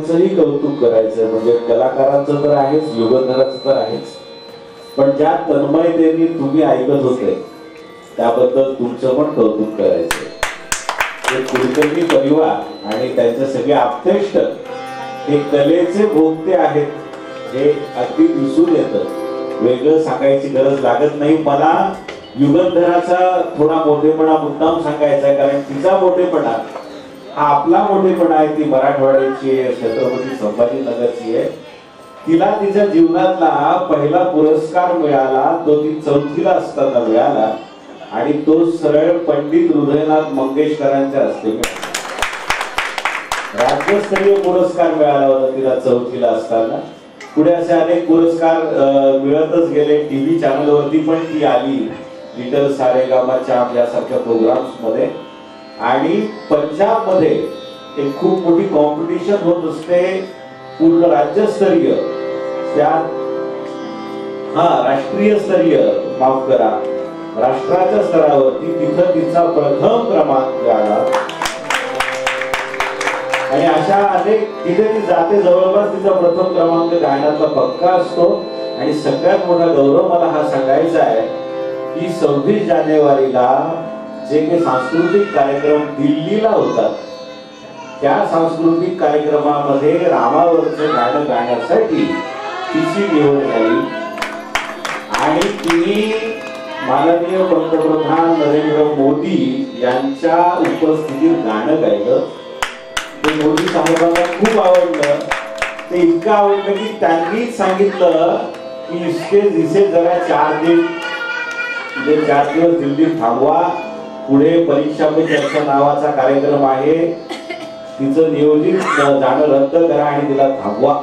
सर्वांचंही कौतुक करायचं, म्हणजे कलाकारांचं तर आहेच, युगंधराचं तर आहेच, पण ज्या तन्मयतेने तुम्ही ऐकत होते त्याबद्दल तुमचं पण कौतुक करायचं. हे कुलकर्णी परिवार आणि त्यांचे सगळे आप्तेष्ट हे कलेचे भोगते आहेत, हे अगदी दिसून येतं. वेगळं सांगायची गरज लागत नाही. मला युगंधराचा थोडा मोठेपणा मुद्दाम सांगायचा आहे, कारण तिचा मोठेपणा हा आपला मोठेपणा आहे. ती मराठवाड्याची आहे, छत्रपती संभाजीनगरची आहे. तिला तिच्या जीवनातला पहिला पुरस्कार मिळाला, तो ती 4थीला असताना मिळाला आणि तो सरळ पंडित हृदयनाथ मंगेशकरांच्या हस्ते मिळाला. राज्यस्तरीय पुरस्कार मिळाला होता तिला 4थीला असताना. पुढे असे अनेक पुरस्कार मिळतच गेले. टीव्ही चॅनलवरती पण ती आली, लिटल सारेगामा चाम यासारख्या प्रोग्राम्स मध्ये. आणि पंजाब मध्ये एक खूप मोठी कॉम्पिटिशन होत असते, पूर्ण राज्यस्तरीय, त्या राष्ट्रीय स्तरीय, माफ करा, राष्ट्राच्या स्तरावरती तिथं तिचा प्रथम क्रमांक आला. आणि अशा अनेक तिथे ती जाते, जवळपास तिचा प्रथम क्रमांक गायनातला पक्का असतो. आणि सगळ्यात मोठा गौरव मला हा सांगायचा आहे की 26 जानेवारीला जे काही सांस्कृतिक कार्यक्रम दिल्लीला होतात, त्या सांस्कृतिक कार्यक्रमामध्ये रामावरचं गाणं गाण्यासाठी तिची निवड झाली. आणि तिने माननीय पंतप्रधान नरेंद्र मोदी यांच्या उपस्थितीत गाणं गायलं. ते मोदी साहेबांना खूप आवडलं. ते इतकं आवडलं की त्यांनीच सांगितलं की इसे जरा 4 दिवस दिल्लीत थांबवा, पुढे परीक्षा पे चर्चा नावाचा कार्यक्रम आहे, तिचं नियोजित जाणं रद्द करा आणि तिला थांबवा.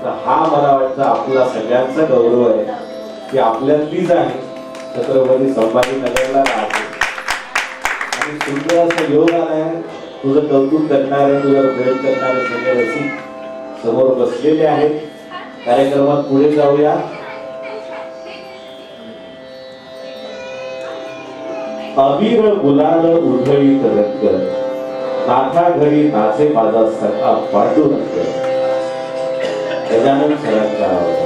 तर हा मला वाटतं आपला सगळ्यांचा गौरव आहे की आपल्यातलीच आहे, छत्रपती संभाजीनगरला राहते आणि सुंदर असं योग आलाय. तुझं कौतुक करणारे, तुझं प्रेम करणारे सगळे रसिक समोर बसलेले आहेत. कार्यक्रमात पुढे जाऊया. अबीर गुलाल उधळीत रंग, नाथा घरी नाचे माझा सखा पांडुरंग. गजानन सरांचा आवाज.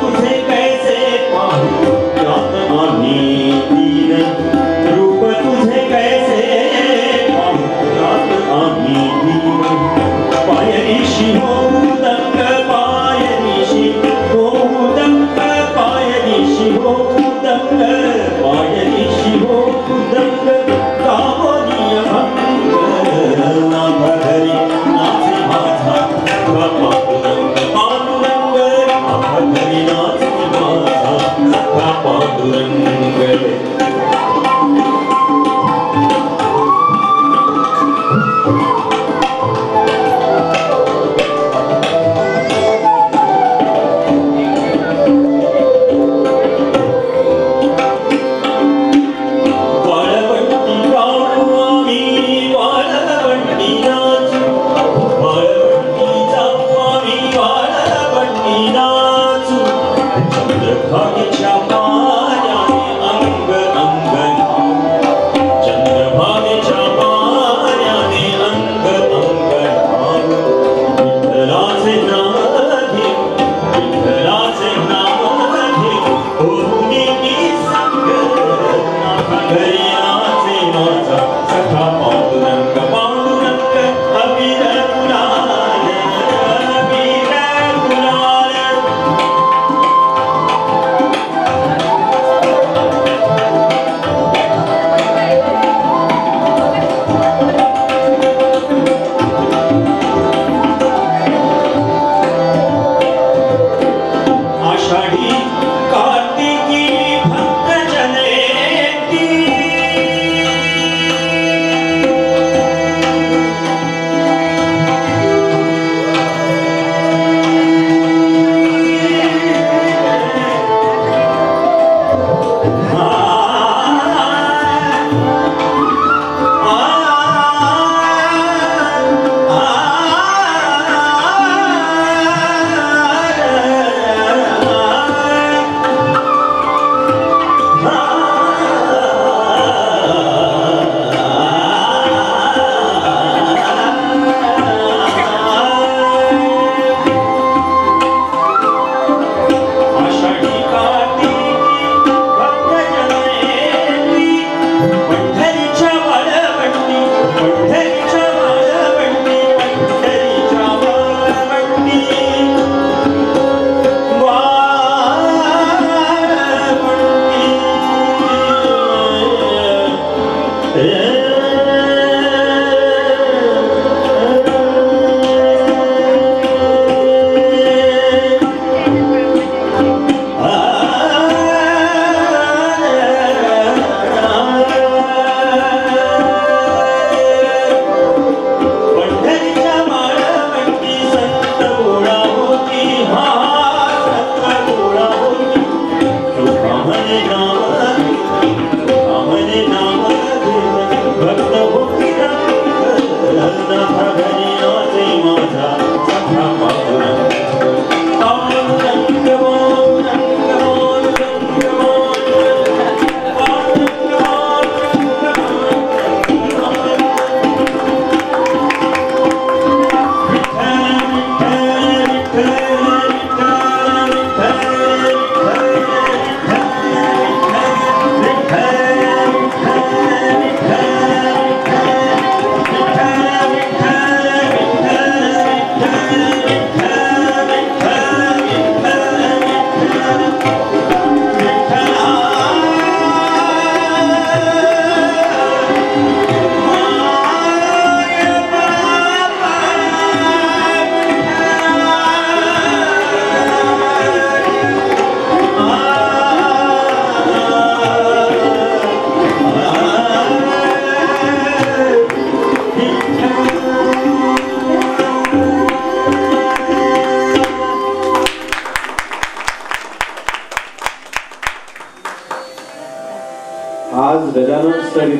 तुझे कैसे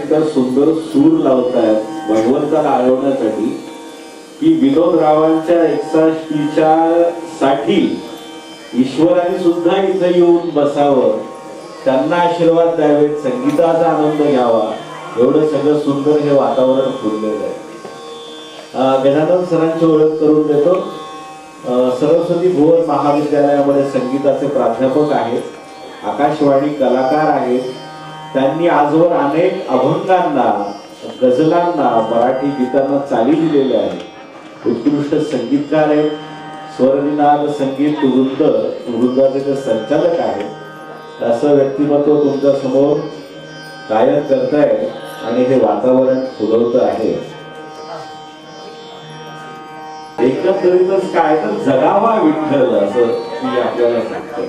इतका सुंदर सूर लावतायत भगवंताला आळवण्यासाठी की विनोदरावांच्या 61च्या साठी ईश्वराने सुद्धा इथे येऊन बसावं, त्यांना आशीर्वाद द्यावेत, संगीताचा आनंद घ्यावा, एवढं सगळं सुंदर हे वातावरण फुललेलं आहे. गजानन सरांची ओळख करून देतो. सरस्वती भुवन महाविद्यालयामध्ये संगीताचे प्राध्यापक आहेत, आकाशवाणी कलाकार आहेत. त्यांनी आजवर अनेक अभंगांना, गझलांना, मराठी गीतांना चाली दिलेल्या आहेत. उत्कृष्ट संगीतकार आहेत. स्वरनिनाद संगीत वृंदाचे ते संचालक आहेत. असं व्यक्तिमत्व तुमच्या समोर गायन करताय आणि हे वातावरण फुलवत आहे. एकंदरीतच काय तर जगावा विठ्ठल असं मी आपल्याला सांगतो.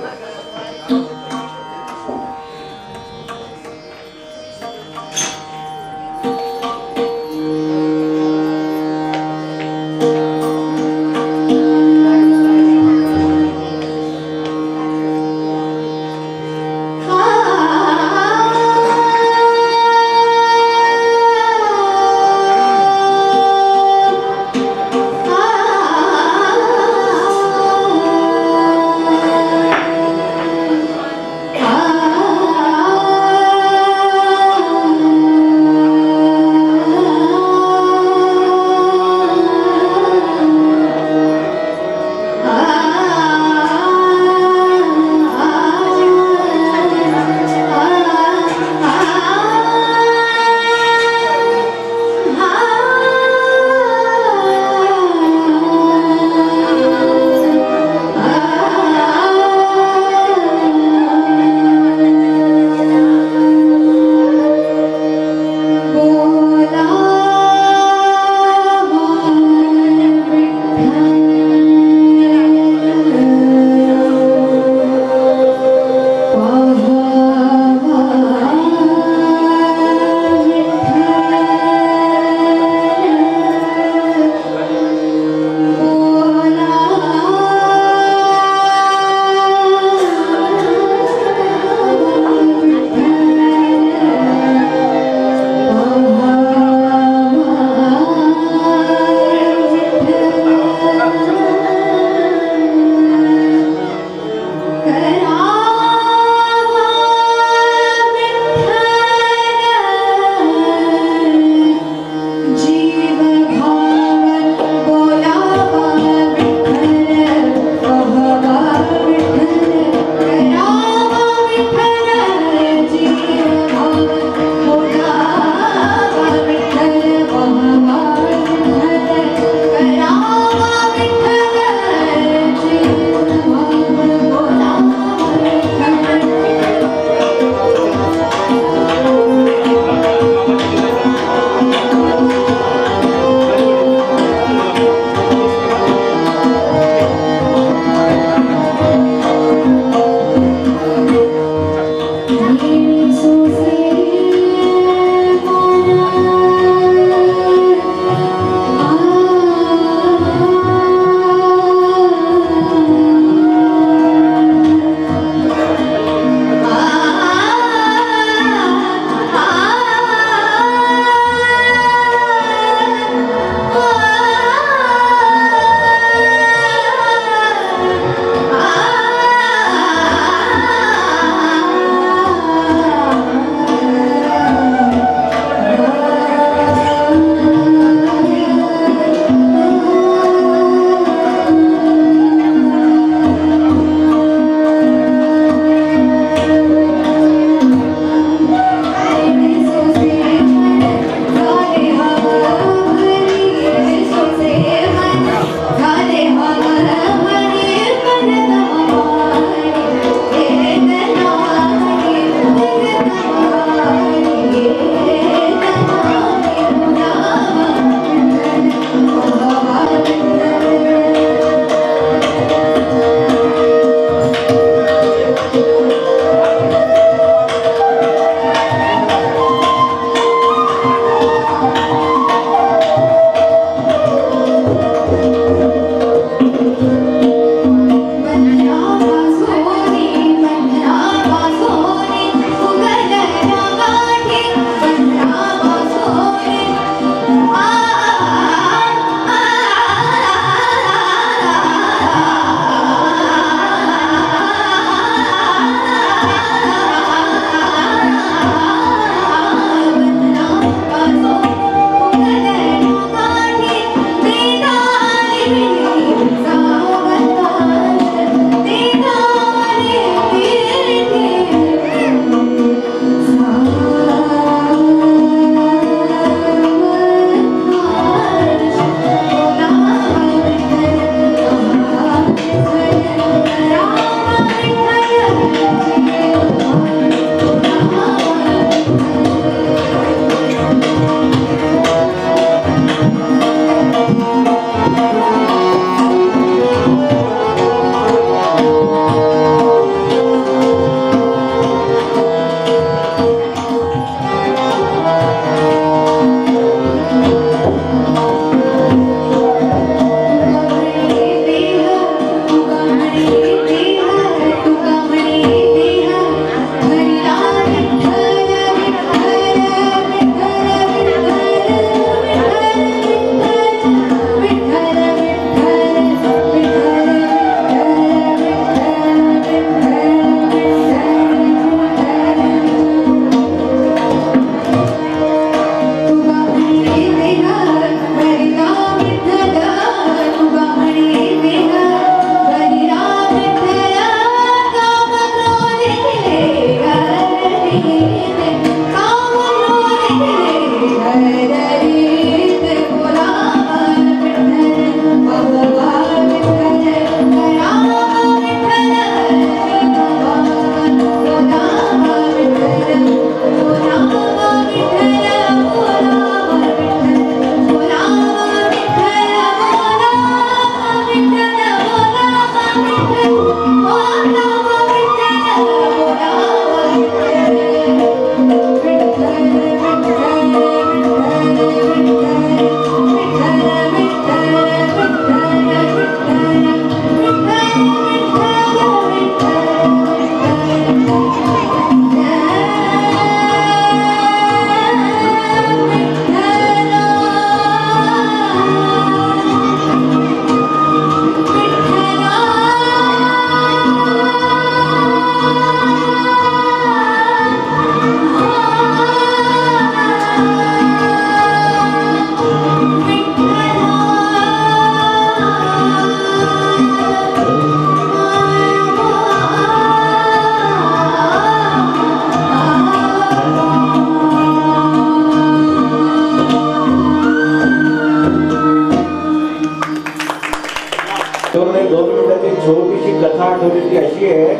कथा आठवली ती अशी आहे,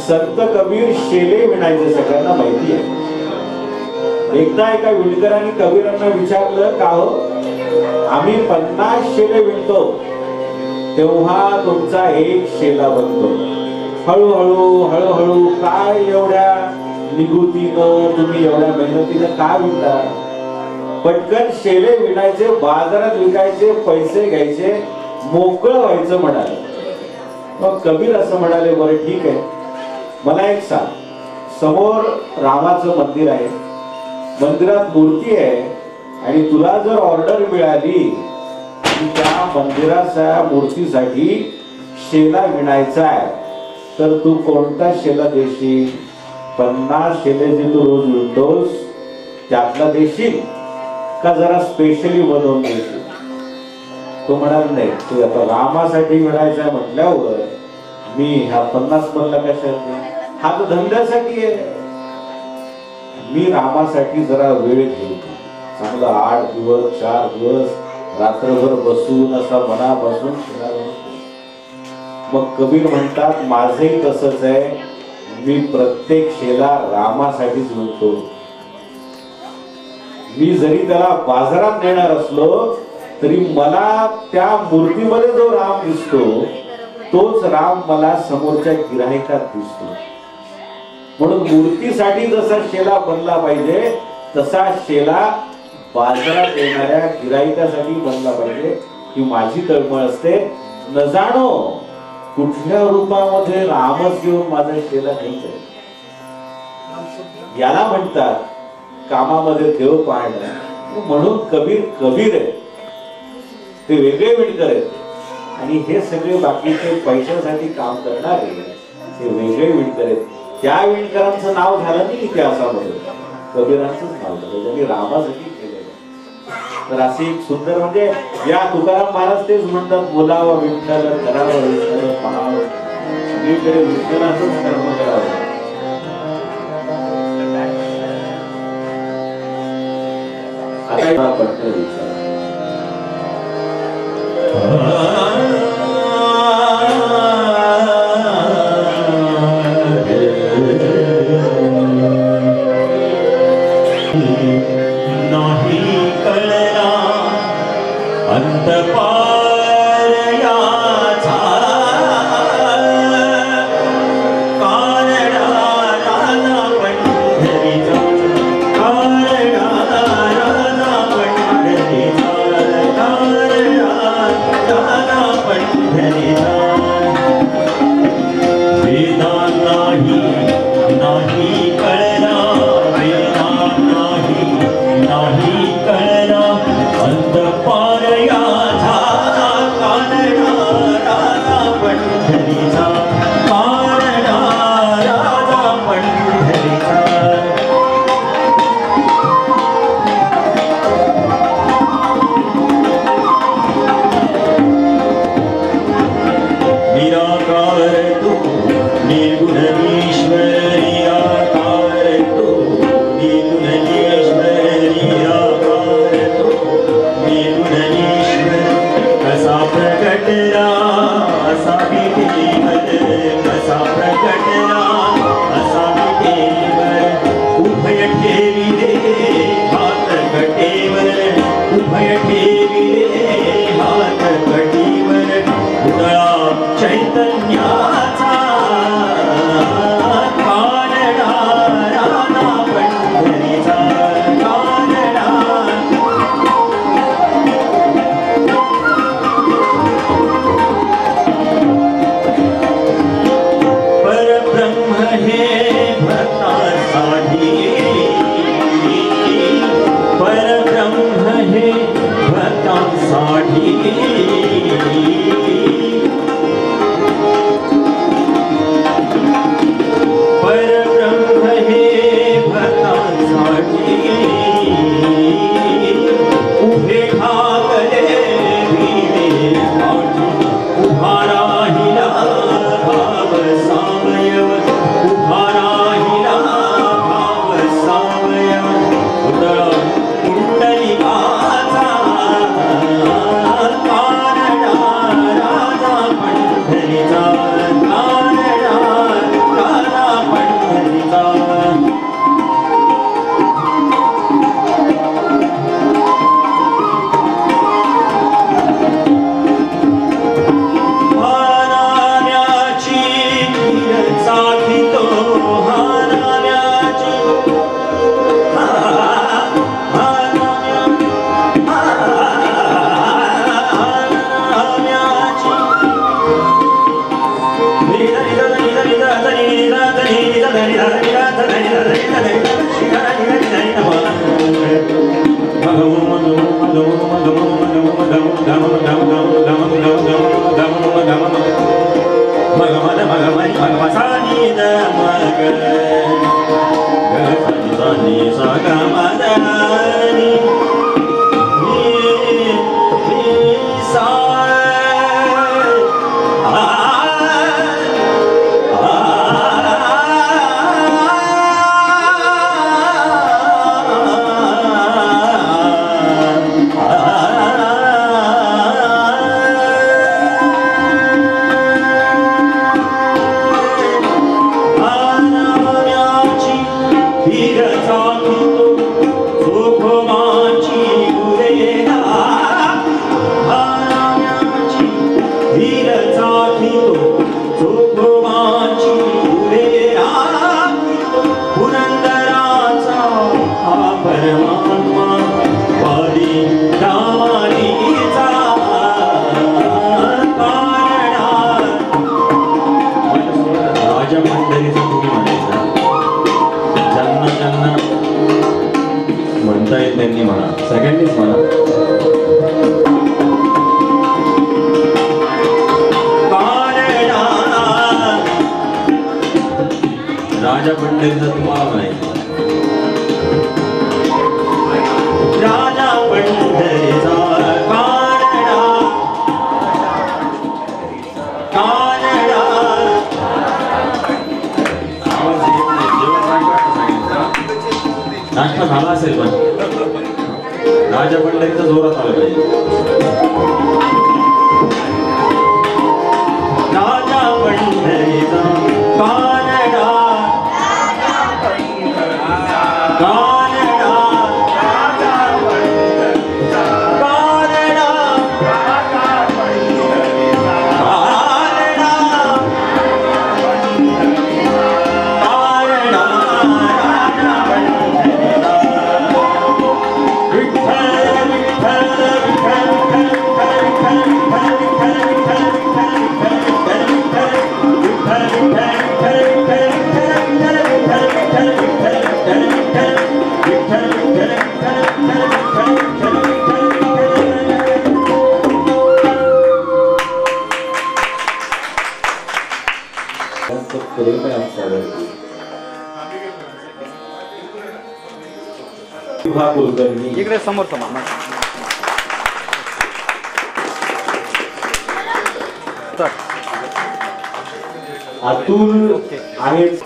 संत कबीर शेले विणायचे सगळ्यांना माहिती आहे. एकदा एका विणकरांनी कबीरांना विचारलं, का हो आम्ही 50 शेले विणतो तेव्हा तुमचा एक शेला बनतो, हळूहळू हळूहळू काय एवढ्या निगुतीनं तुम्ही एवढ्या मेहनतीनं का विणता? पटकन शेले विणायचे, बाजारात विकायचे, पैसे घ्यायचे, मोकळं व्हायचं म्हणाले. मग कबीर असं म्हणाले, बरं ठीक आहे, मला एक सांग, समोर रामाचं मंदिर आहे, मंदिरात मूर्ती आहे आणि तुला जर ऑर्डर मिळाली की त्या मंदिराच्या मूर्तीसाठी शेला विणायचा आहे, तर तू कोणता शेला देशील? 50 शेले जे तू रोज विणतोस त्यातला देशील का जरा स्पेशली बनवून देशील? तो म्हणाला, नाही, तू आता रामासाठी विणायचा म्हटल्यावर मी ह्या 50 बनला कशाला? हा तर धंद्यासाठी आहे. मी रामासाठी जरा वेळ घेऊ, चांगला 8 दिवस 4 दिवस रात्रभर बसून असा मनापासून शिरायला. मग कबीर म्हणतात, माझंही तसंच आहे, मी प्रत्येक शेला रामासाठीच विणतो. मी जरी त्याला बाजारात नेणार असलो तरी मला त्या मूर्तीमध्ये जो राम दिसतो तोच राम मला समोरच्या गिऱ्हाईकात दिसतो. म्हणून मूर्तीसाठी जसा शेला बनला पाहिजे तसा शेला बाजारात येणाऱ्या गिऱ्हाईकासाठी बनला पाहिजे, ही माझी तळमळ असते. न जाणो कुठल्या रूपामध्ये रामच घेऊन माझा शेला घ्यायचा. याला म्हणतात कामामध्ये देव पाहणं. म्हणून कबीर कबीर आहे, ते वेगळे विणकर आहेत आणि हे सगळे बाकीचे पैशासाठी काम करणारे ते वेगळे विणकर आहेत. त्या विणकरांचं नाव झालं नाही इतिहासामध्ये, कबीरांचंच नाव झालं, त्यांनी रामासाठी केलेलं. तर अशी एक सुंदर, म्हणजे या तुकाराम महाराज तेच म्हणतात, बोलावं विठ्ठल, करावं विठ्ठल, पाहावं, सगळीकडे विठ्ठलाचंच कर्म करावं. आता पटकन विचार, नाही कळला अंत पार याचा, कारणा राजा पंढरीचा, कारणा राजा पंढरीचा, कारणा राजा पंढरीचा. वेदा नाही नाही कळला, वेदा नाही नाही कळला अंत पार याचा, कारणा राजा पंढरीचा, कारणा राजा पंढरीचा. निराकार तू निर्गुण ईश्वर, निराकार तू निर्गुण ईश्वर, निराकार तू निर्गुण ईश्वर. कसा प्रकटला असा विठेवर, कसा प्रकटला असा विठेवर. उभय ठेवी रे हात कटेवर, उभय ठेवी रे हात कटीवर. उदळा चैतन्याचा, कारणा राजा पंढरीचा, कारणा. परब्रह्म हे भक्तासाठी, परब्रह्म हे भक्तांसाठी. परब्रह्म हे भक्तांसाठी. उभे ठाकले भिडे पाठी, उभा राहिला भाव सावयव, उभा राहिला भाव सावयव. उदळ कुंडलिकाचा, कारणा राजा पंढरीचा, नाश्ता झाला असेल पण राजा पंढरीचा जोरात आला पाहिजे. राजा पंढरीचा कानडा कानडा इकडे समोर समोर अतुल आहेत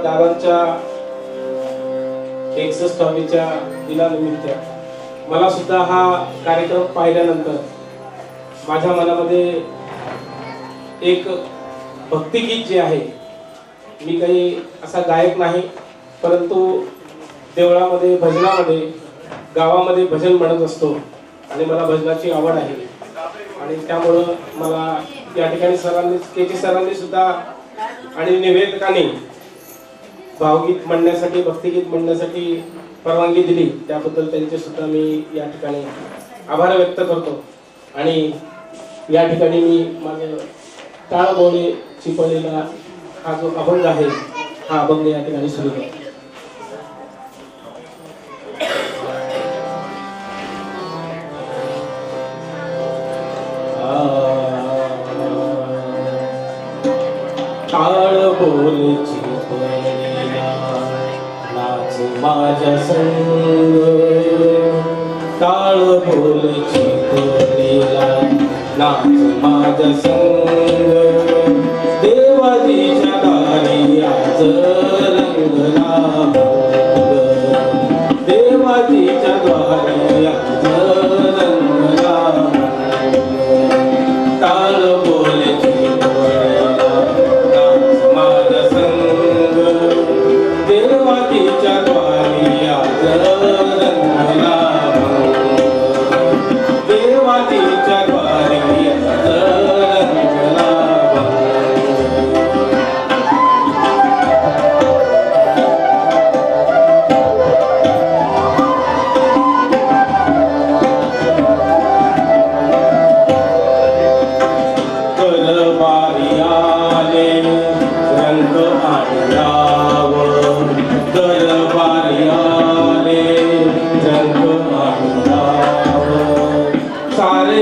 दादांच्या 61व्या दिनानिमित्त मला सुद्धा हा कार्यक्रम पाहिल्यानंतर माझ्या मनामध्ये एक भक्तिगीत जे आहे, मी काही असा गायक नाही, परंतु देवळामध्ये भजनामध्ये गावामध्ये भजन म्हणत असतो आणि मला भजनाची आवड आहे आणि त्यामुळं मला या ठिकाणी सरांनी केची सरांनी सुद्धा आणि निवेदकाने भावगीत म्हणण्यासाठी भक्तिगीत म्हणण्यासाठी परवानगी दिली त्याबद्दल त्यांचे सुद्धा मी या ठिकाणी आभार व्यक्त करतो आणि या ठिकाणी मी माझं टाळ बोले चिपळलेला हा जो अभंग आहे हा अभंग या ठिकाणी सुरू करतो. टाळ बोले चिपळलेला नाच माझ्या संग, टाळ बोले चिपळलेला नाच माझ्या संग, देवाजीच्या दारी आज रंगला भंग, देवाजीच्या दारी आज रंगला भंग, टाळ बोले चिपळलेला नाच माझ्या संग, देवाजीच्या दारी आज रंगला भंग, देवाजीच्या दारी आज रंगला भंग. दरबारी आले रंग आणलाव, दरबारी आले रंग आणलाव, सारे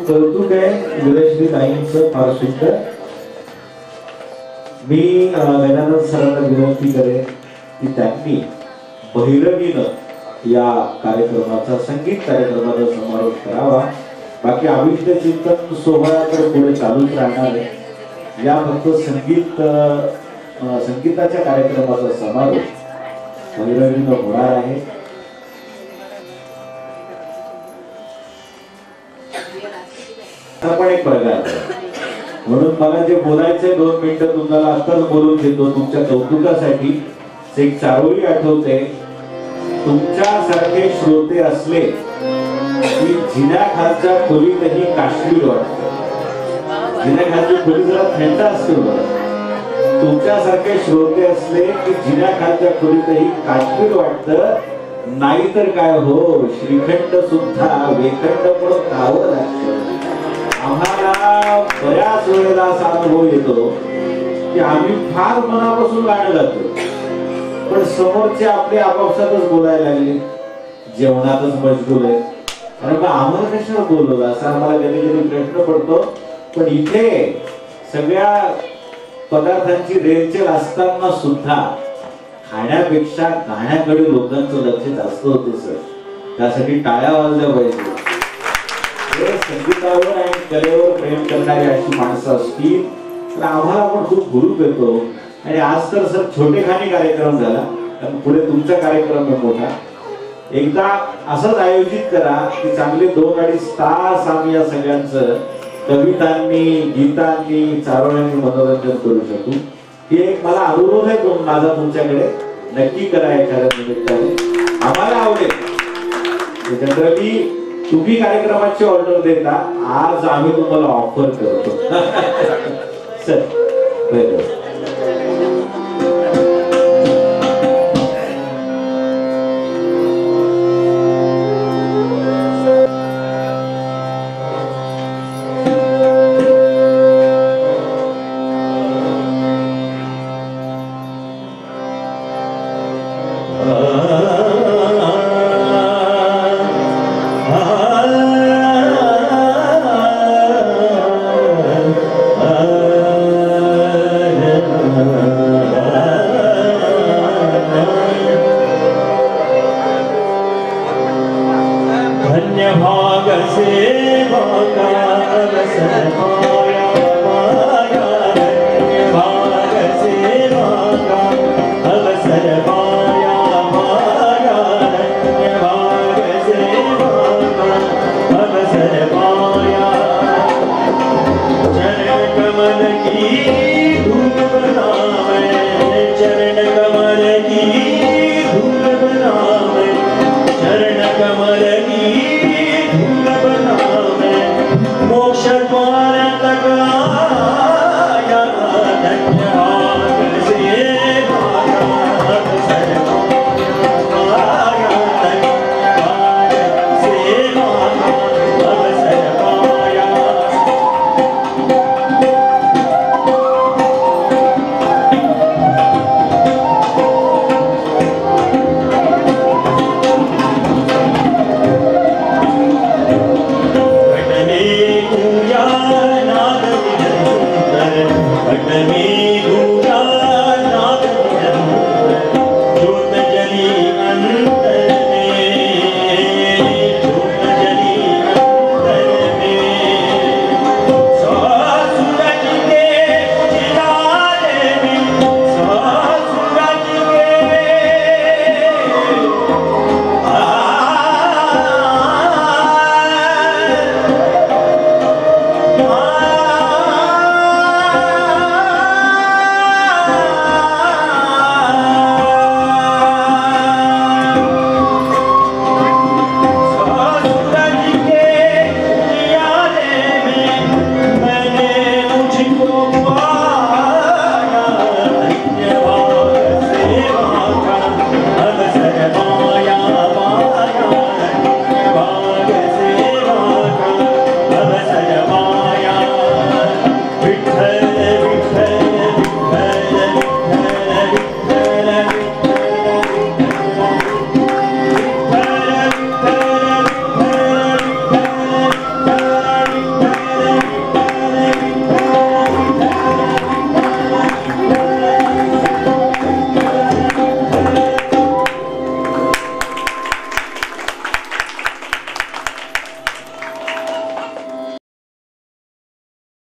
कौतुक आहे विरश्री ताईंचं फार सुंदर. मी वेदांत सरांना विनंती करेन की त्यांनी भैरवीनं या कार्यक्रमाचा संगीत कार्यक्रमाचा समारोप करावा. बाकी अभिष्ट चिंतन सोहळा तर पुढे चालूच राहणार आहे. या फक्त संगीताच्या कार्यक्रमाचा समारोप भैरवीनं होणार आहे. पण एक प्रकार म्हणून मला जे बोलायचंय 2 मिनिटं तुम्हाला आत्ताच बोलून देतो तुमच्या कौतुकासाठी. एक चारोळी आठवते, तुमच्यासारखे श्रोते असले की जिन्याखालच्या खोलीतही काश्मीर वाटतं. जिन्याखालची खोली जरा थंड असते बरं. तुमच्यासारखे श्रोते असले की जिन्याखालच्या खोलीतही काश्मीर वाटतं. नाहीतर काय हो, श्रीखंड सुद्धा वेखंड पण खावं लागतं. आम्हाला बऱ्याच वेळेला असा अनुभव येतो की आम्ही फार मनापासून गाणं गातो, पण समोरचे आपले आपापसातच बोलायला लागले, जेवणातच मशगूल आहे. आणि मग आम्हाला कशाला बोलवलं असा आम्हाला कधी कधी प्रश्न पडतो. पण इथे सगळ्या पदार्थांची रेलचेल असताना सुद्धा खाण्यापेक्षा गाण्याकडे लोकांचं लक्ष जास्त होतं सर. त्यासाठी टाळ्या वाजल्या पाहिजे. संगीतावर आणि कलेवर प्रेम करणारी अशी माणसं असतील तर आम्हाला पण खूप हुरूप येतो. आणि आज तर सर छोटेखानी कार्यक्रम झाला, कारण पुढे तुमचा कार्यक्रम आहे मोठा. एकदा असंच आयोजित करा की चांगले 2-2.5 तास आम्ही या सगळ्यांचं कवितांनी, गीतांनी, चारोळ्यांनी मनोरंजन करू शकू. ही एक मला अनुरोध आहे माझा तुमच्याकडे. नक्की करा एखाद्या निमित्ताने, आम्हाला आवडेल. जनरली तुम्ही कार्यक्रमाची ऑर्डर देता, आज आम्ही तुम्हाला ऑफर करतो. सर बरं. Ah मोक्षद्वार